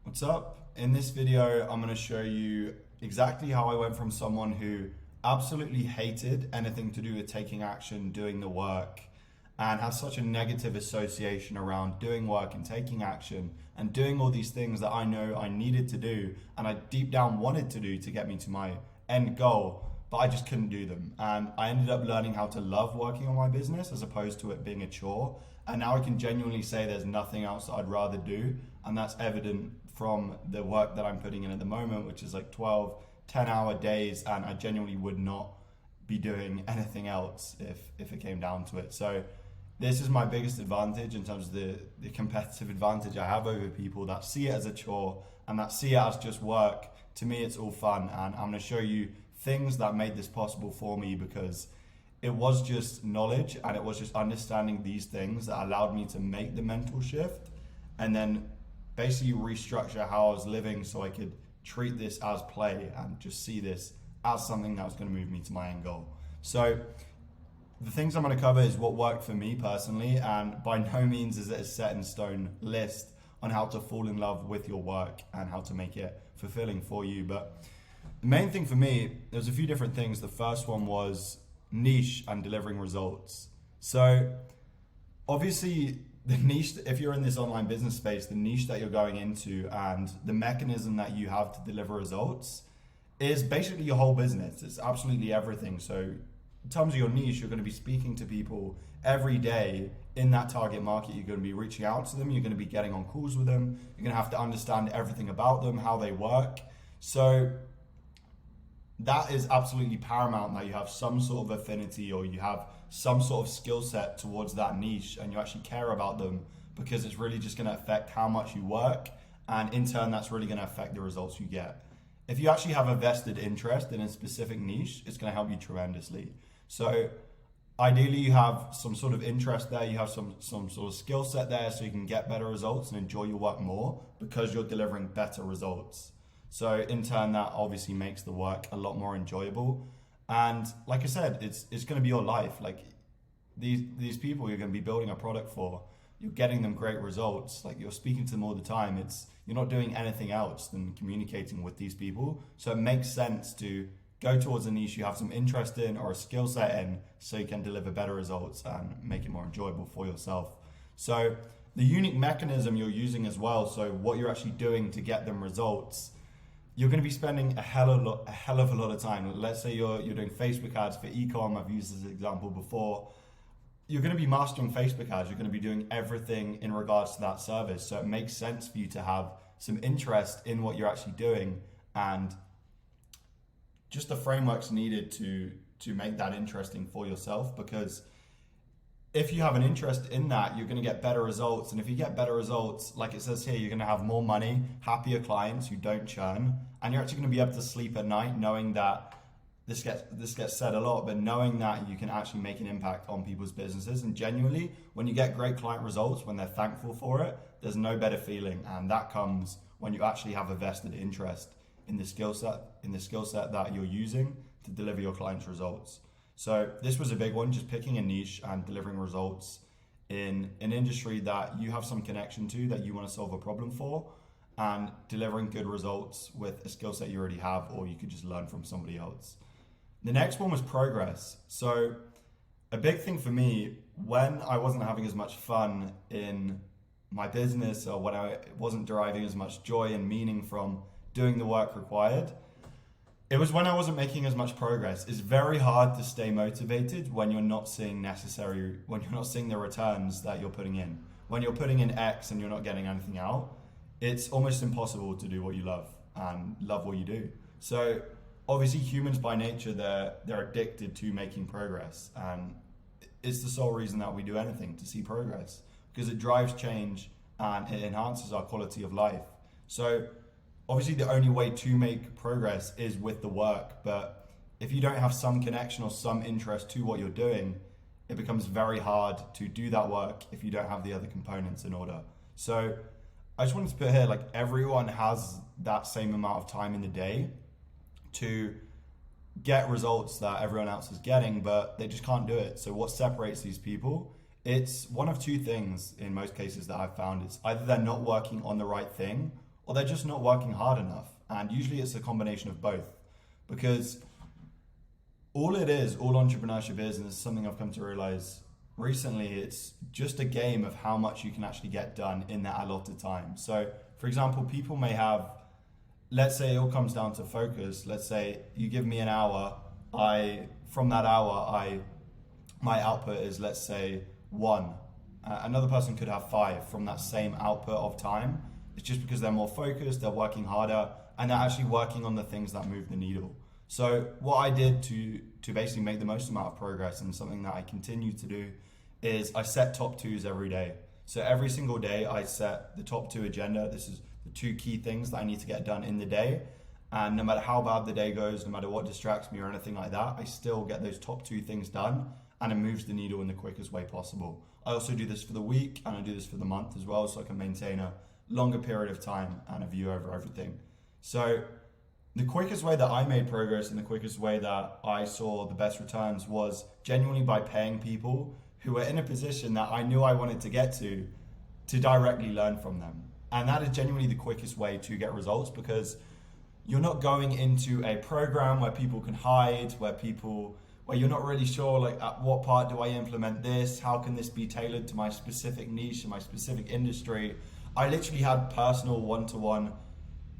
What's up? In this video, I'm going to show you exactly how I went from someone who absolutely hated anything to do with taking action, doing the work, and has such a negative association around doing work and taking action and doing all these things that I know I needed to do and I deep down wanted to do to get me to my end goal, but I just couldn't do them. And I ended up learning how to love working on my business as opposed to it being a chore. And now I can genuinely say there's nothing else that I'd rather do. And that's evident from the work that I'm putting in at the moment, which is like 12, 10-hour days. And I genuinely would not be doing anything else if it came down to it. So this is my biggest advantage in terms of the competitive advantage I have over people that see it as a chore and that see it as just work. To me, it's all fun. And I'm going to show you things that made this possible for me, because it was just knowledge and it was just understanding these things that allowed me to make the mental shift and then basically restructure how I was living so I could treat this as play and just see this as something that was going to move me to my end goal. So the things I'm going to cover is what worked for me personally, and by no means is it a set in stone list on how to fall in love with your work and how to make it fulfilling for you. But the main thing for me, there's a few different things. The first one was niche and delivering results. So obviously the niche, if you're in this online business space, the niche that you're going into and the mechanism that you have to deliver results is basically your whole business. It's absolutely everything. So in terms of your niche, you're going to be speaking to people every day in that target market. You're going to be reaching out to them. You're going to be getting on calls with them. You're going to have to understand everything about them, how they work. So that is absolutely paramount, that you have some sort of affinity or you have some sort of skill set towards that niche and you actually care about them, because it's really just going to affect how much you work, and in turn that's really going to affect the results you get. If you actually have a vested interest in a specific niche, it's going to help you tremendously. So ideally you have some sort of interest there, you have some sort of skill set there so you can get better results and enjoy your work more because you're delivering better results. So in turn, that obviously makes the work a lot more enjoyable. And like I said, it's going to be your life. Like these people you're going to be building a product for, you're getting them great results. Like you're speaking to them all the time. You're not doing anything else than communicating with these people. So it makes sense to go towards a niche you have some interest in or a skill set in, so you can deliver better results and make it more enjoyable for yourself. So the unique mechanism you're using as well, so what you're actually doing to get them results, you're going to be spending a hell of a lot of time. Let's say you're doing Facebook ads for e-com. I've used this example before. You're going to be mastering Facebook ads. You're going to be doing everything in regards to that service. So it makes sense for you to have some interest in what you're actually doing, and just the frameworks needed to make that interesting for yourself. Because if you have an interest in that, you're going to get better results. And if you get better results, like it says here, you're going to have more money, happier clients who don't churn. And you're actually going to be able to sleep at night knowing that this gets said a lot, but knowing that you can actually make an impact on people's businesses. And genuinely, when you get great client results, when they're thankful for it, there's no better feeling. And that comes when you actually have a vested interest in the skill set that you're using to deliver your clients' results. So this was a big one, just picking a niche and delivering results in an industry that you have some connection to, that you want to solve a problem for, and delivering good results with a skill set you already have, or you could just learn from somebody else. The next one was progress. So a big thing for me, when I wasn't having as much fun in my business, or when I wasn't deriving as much joy and meaning from doing the work required, it was when I wasn't making as much progress. It's very hard to stay motivated when you're not seeing the returns that you're putting in. When you're putting in X and you're not getting anything out, it's almost impossible to do what you love and love what you do. So obviously humans by nature, they're addicted to making progress. And it's the sole reason that we do anything, to see progress, because it drives change and it enhances our quality of life. So obviously the only way to make progress is with the work, but if you don't have some connection or some interest to what you're doing, it becomes very hard to do that work if you don't have the other components in order. So I just wanted to put here, like, everyone has that same amount of time in the day to get results that everyone else is getting, but they just can't do it. So what separates these people? It's one of two things in most cases that I've found. It's either they're not working on the right thing, or they're just not working hard enough. And usually it's a combination of both, because all entrepreneurship is, and this is something I've come to realize recently, it's just a game of how much you can actually get done in that allotted time. So, for example, people may have, let's say it all comes down to focus. Let's say you give me an hour, from that hour, my output is, let's say, 1. Another person could have 5 from that same output of time. It's just because they're more focused, they're working harder, and they're actually working on the things that move the needle. So what I did to basically make the most amount of progress, and something that I continue to do, is I set top 2s every day. So every single day I set the top 2 agenda. This is the 2 key things that I need to get done in the day. And no matter how bad the day goes, no matter what distracts me or anything like that, I still get those top 2 things done, and it moves the needle in the quickest way possible. I also do this for the week, and I do this for the month as well, so I can maintain a longer period of time and a view over everything. So the quickest way that I made progress and the quickest way that I saw the best returns was genuinely by paying people who were in a position that I knew I wanted to get to directly learn from them. And that is genuinely the quickest way to get results, because you're not going into a program where people can hide, where you're not really sure, like, at what part do I implement this? How can this be tailored to my specific niche and my specific industry? I literally had personal one-to-one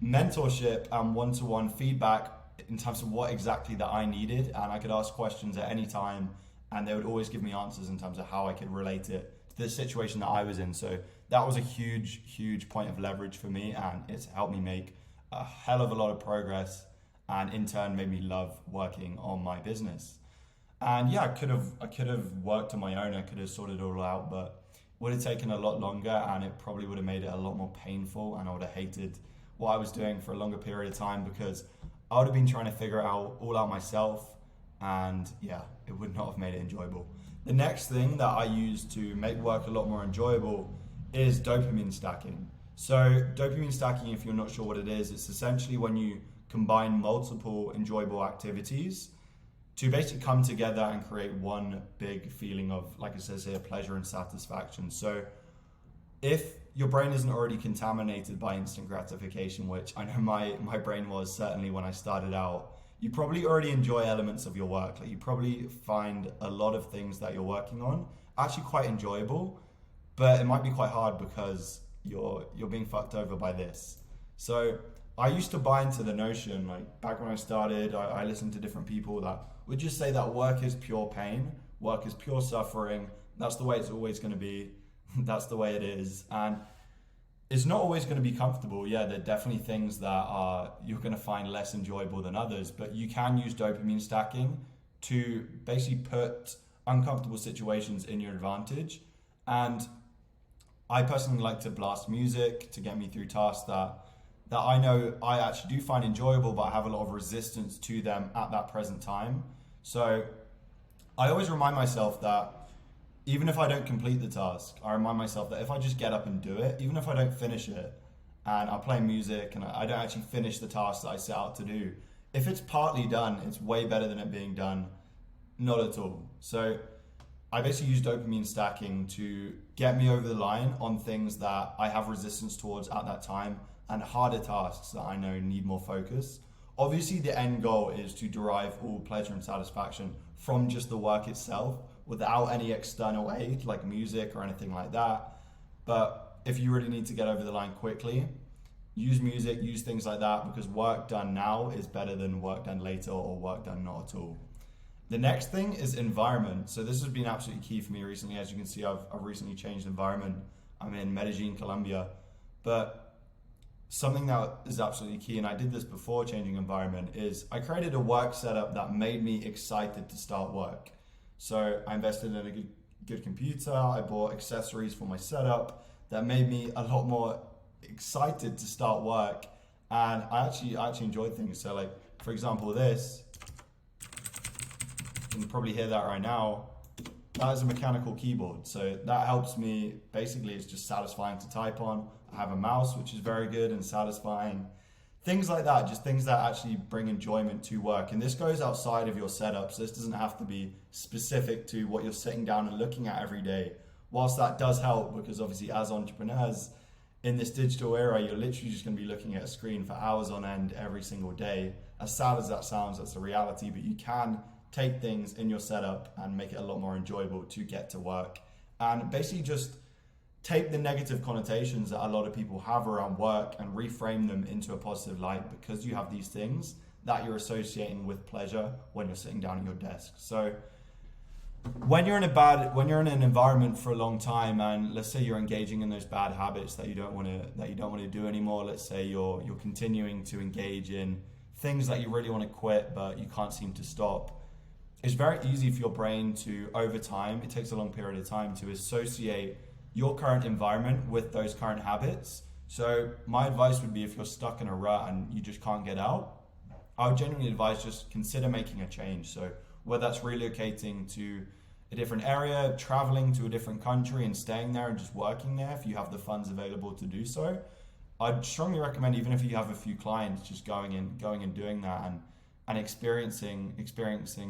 mentorship and one-to-one feedback in terms of what exactly that I needed, and I could ask questions at any time, and they would always give me answers in terms of how I could relate it to the situation that I was in. So that was a huge point of leverage for me, and it's helped me make a hell of a lot of progress, and in turn made me love working on my business. And yeah, I could have worked on my own, I could have sorted it all out, but it would have taken a lot longer, and it probably would have made it a lot more painful, and I would have hated what I was doing for a longer period of time, because I would have been trying to figure it all out myself, and yeah, it would not have made it enjoyable. The next thing that I use to make work a lot more enjoyable is dopamine stacking. So dopamine stacking, if you're not sure what it is, it's essentially when you combine multiple enjoyable activities to basically come together and create one big feeling of, like it says here, pleasure and satisfaction. So if your brain isn't already contaminated by instant gratification, which I know my brain was certainly when I started out, you probably already enjoy elements of your work. Like, you probably find a lot of things that you're working on actually quite enjoyable, but it might be quite hard because you're being fucked over by this. So I used to buy into the notion, like back when I started, I listened to different people that would just say that work is pure pain, work is pure suffering, that's the way it's always going to be, that's the way it is. And it's not always going to be comfortable. Yeah, there are definitely things that you're going to find less enjoyable than others, but you can use dopamine stacking to basically put uncomfortable situations in your advantage. And I personally like to blast music to get me through tasks that I know I actually do find enjoyable, but I have a lot of resistance to them at that present time. So I always remind myself that even if I don't complete the task, I remind myself that if I just get up and do it, even if I don't finish it, and I play music and I don't actually finish the task that I set out to do, if it's partly done, it's way better than it being done not at all. So I basically use dopamine stacking to get me over the line on things that I have resistance towards at that time, and harder tasks that I know need more focus. Obviously, the end goal is to derive all pleasure and satisfaction from just the work itself without any external aid like music or anything like that. But if you really need to get over the line quickly, use music, use things like that, because work done now is better than work done later or work done not at all. The next thing is environment. So this has been absolutely key for me recently. As you can see, I've recently changed environment. I'm in Medellin, Colombia. But something that is absolutely key, and I did this before changing environment, is I created a work setup that made me excited to start work. So I invested in a good computer, I bought accessories for my setup that made me a lot more excited to start work, and I actually enjoyed things. So, like, for example, this, you can probably hear that right now, that is a mechanical keyboard. So that helps me, basically it's just satisfying to type on. I have a mouse, which is very good and satisfying. Things like that, just things that actually bring enjoyment to work. And this goes outside of your setup, so this doesn't have to be specific to what you're sitting down and looking at every day. Whilst that does help, because obviously as entrepreneurs, in this digital era, you're literally just going to be looking at a screen for hours on end every single day. As sad as that sounds, that's the reality, but you can take things in your setup and make it a lot more enjoyable to get to work. And basically just take the negative connotations that a lot of people have around work and reframe them into a positive light, because you have these things that you're associating with pleasure when you're sitting down at your desk. So when you're in an environment for a long time, and let's say you're engaging in those bad habits that you don't want to do anymore, let's say you're continuing to engage in things that you really want to quit but you can't seem to stop, it's very easy for your brain to, over time, it takes a long period of time to associate your current environment with those current habits. So my advice would be, if you're stuck in a rut and you just can't get out, I would genuinely advise just consider making a change. So whether that's relocating to a different area, traveling to a different country and staying there and just working there if you have the funds available to do so, I'd strongly recommend, even if you have a few clients, just going and doing that and experiencing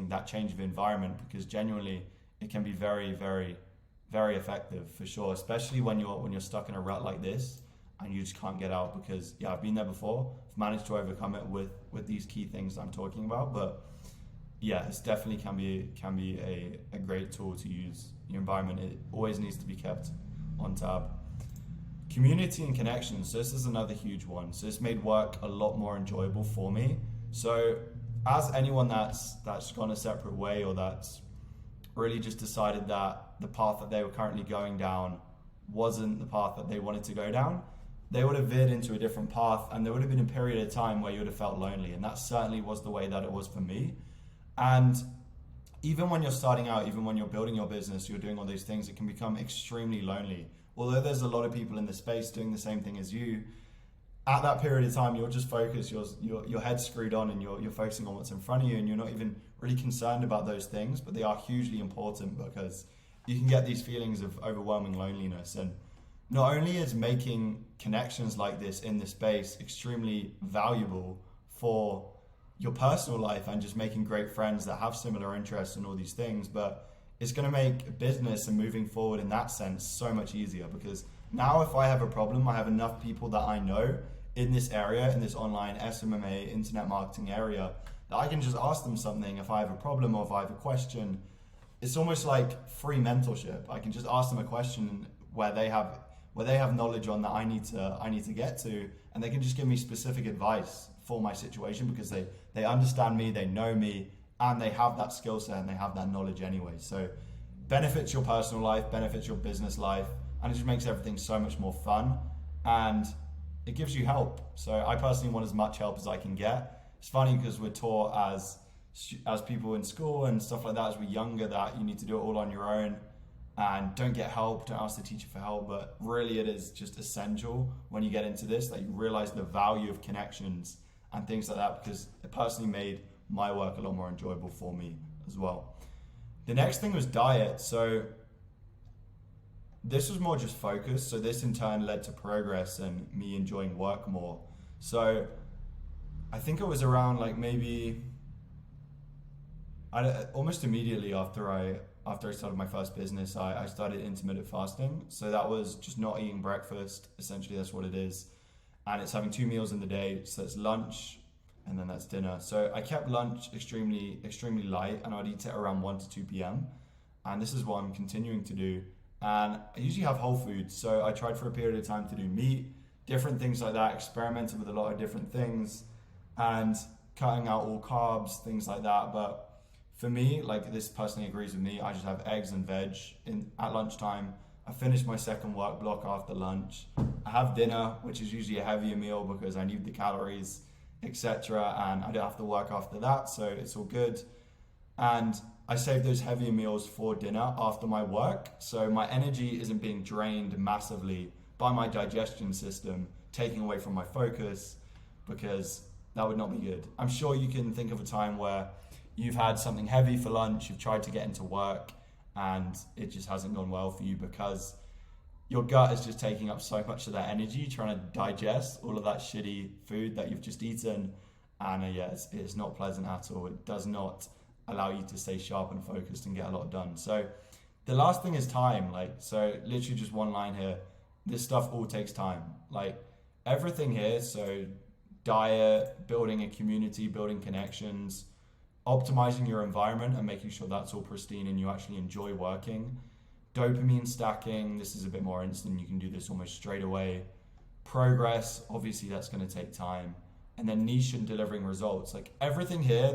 that change of environment, because genuinely it can be very, very, very effective for sure, especially when you're stuck in a rut like this and you just can't get out. Because I've been there before. I've managed to overcome it with these key things I'm talking about, but it's definitely can be a great tool to use. Your environment, it always needs to be kept on tab. Community and connections. So this is another huge one. So this made work a lot more enjoyable for me. So as anyone that's gone a separate way, or that's really just decided that the path that they were currently going down wasn't the path that they wanted to go down, they would have veered into a different path, and there would have been a period of time where you would have felt lonely. And that certainly was the way that it was for me. And even when you're starting out, even when you're building your business, you're doing all these things, it can become extremely lonely. Although there's a lot of people in the space doing the same thing as you, at that period of time, you're just focused, your head's screwed on, and you're focusing on what's in front of you, and you're not even really concerned about those things, but they are hugely important, because you can get these feelings of overwhelming loneliness. And not only is making connections like this in this space extremely valuable for your personal life and just making great friends that have similar interests and all these things, but it's going to make business and moving forward in that sense so much easier, because now if I have a problem, I have enough people that I know in this area, in this online SMMA internet marketing area, that I can just ask them something if I have a problem or if I have a question. It's almost like free mentorship. I can just ask them a question where they have knowledge on that I need to get to, and they can just give me specific advice for my situation, because they understand me, they know me, and they have that skill set and they have that knowledge anyway. So benefits your personal life, benefits your business life, and it just makes everything so much more fun, and it gives you help. So I personally want as much help as I can get. It's funny because we're taught as people in school and stuff like that, as we're younger, that you need to do it all on your own and don't get help, don't ask the teacher for help. But really it is just essential when you get into this that you realize the value of connections and things like that, because it personally made my work a lot more enjoyable for me as well. The next thing was diet. So this was more just focus. So this in turn led to progress and me enjoying work more. So I think it was around like maybe almost immediately after I started my first business, I started intermittent fasting. So that was just not eating breakfast. Essentially, that's what it is. And it's having 2 meals in the day. So it's lunch and then that's dinner. So I kept lunch extremely, extremely light, and I'd eat it around 1 to 2 p.m. And this is what I'm continuing to do. And I usually have whole foods. So I tried for a period of time to do meat, different things like that, experimented with a lot of different things and cutting out all carbs, things like that. But for me, like this personally agrees with me, I just have eggs and veg at lunchtime. I finish my second work block after lunch. I have dinner, which is usually a heavier meal because I need the calories, etc. And I don't have to work after that, so it's all good. And I save those heavier meals for dinner after my work, so my energy isn't being drained massively by my digestion system, taking away from my focus, because that would not be good. I'm sure you can think of a time where you've had something heavy for lunch, you've tried to get into work, and it just hasn't gone well for you because your gut is just taking up so much of that energy trying to digest all of that shitty food that you've just eaten. And it's not pleasant at all. It does not allow you to stay sharp and focused and get a lot done. So the last thing is time. So literally just one line here, this stuff all takes time. Like everything here, so diet, building a community, building connections, optimizing your environment and making sure that's all pristine and you actually enjoy working. Dopamine stacking, this is a bit more instant. You can do this almost straight away. Progress, obviously that's going to take time. And then niche and delivering results. Like everything here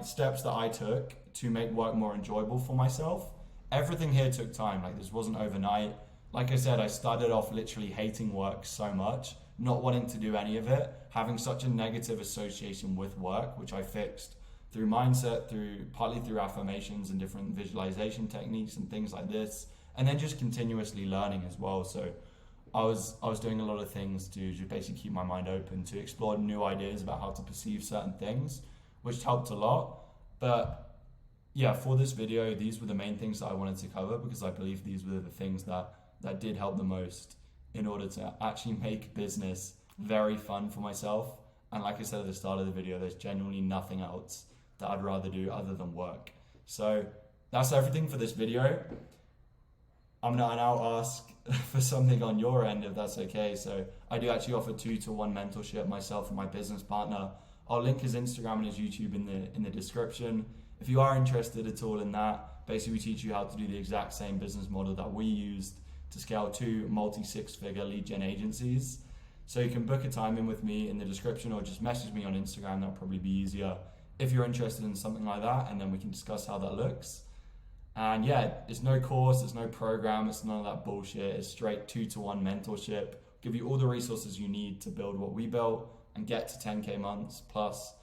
steps that I took to make work more enjoyable for myself, everything here took time. Like this wasn't overnight. Like I said, I started off literally hating work so much, not wanting to do any of it, having such a negative association with work, which I fixed through mindset, partly through affirmations and different visualization techniques and things like this, and then just continuously learning as well. So I was doing a lot of things to just basically keep my mind open, to explore new ideas about how to perceive certain things, which helped a lot. But yeah, for this video, these were the main things that I wanted to cover because I believe these were the things that did help the most in order to actually make business very fun for myself. And like I said at the start of the video, there's genuinely nothing else that I'd rather do other than work. So that's everything for this video. I'm gonna now ask for something on your end, if that's okay. So I do actually offer 2-to-1 mentorship, myself and my business partner. I'll link his Instagram and his YouTube in the description. If you are interested at all in that, basically we teach you how to do the exact same business model that we used to scale 2 multi-6-figure lead gen agencies. So you can book a time in with me in the description or just message me on Instagram. That'll probably be easier if you're interested in something like that, and then we can discuss how that looks. And yeah, it's no course, it's no program, it's none of that bullshit. It's straight 2-to-1 mentorship. Give you all the resources you need to build what we built and get to 10K months plus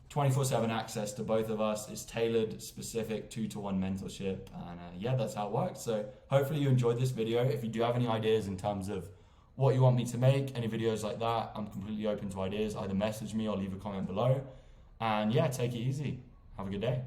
24/7 access to both of us. It's tailored, specific 2-to-1 mentorship. And yeah, that's how it works. So hopefully you enjoyed this video. If you do have any ideas in terms of what you want me to make, any videos like that, I'm completely open to ideas. Either message me or leave a comment below. And yeah, take it easy. Have a good day.